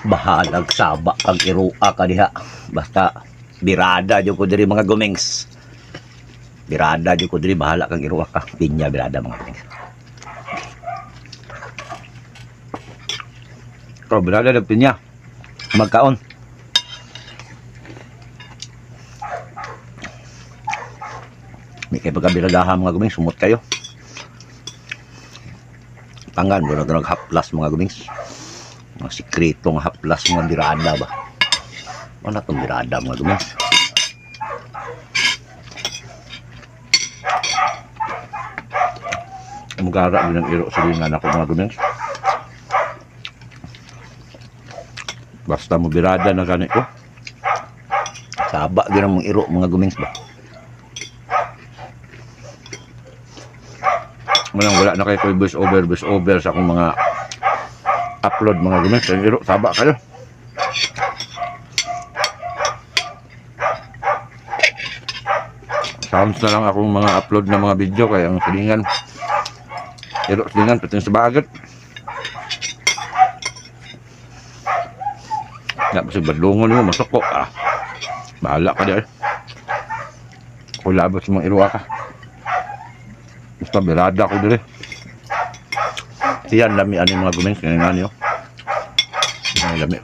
Bahalag saba kag irua ka diha. Basta birada jud ko diri mga gumings. Birada jud ko diri, bahala kag irua ka. Pinya birada mga gumings. Ko birada na pinya. Magkaon. May kay pagkabiradahan mga gumings, sumot kayo. Tangan mo na haplas mga gumings. Mga sikretong haplas mga birada ba. Ano itong birada mga gumings? Magara din ang iro sa lingan ako mga gumings. Basta mo birada na ganit ko. Saba din ang iro mga gumings ba. Manang wala na kayo voice over sa akong mga upload mga gumings. Ang iro, saba kayo. Sounds na lang akong mga upload na mga video kaya ang silingan. Iro silingan pati sa bagat. Nga kasi badlungon mo, masok ko. Bahala ka dyan. Kulabot sa mga iro ka. Basta birada ko dili. Siyan lami ani mga gumings. Ngayon nga niyo. Lami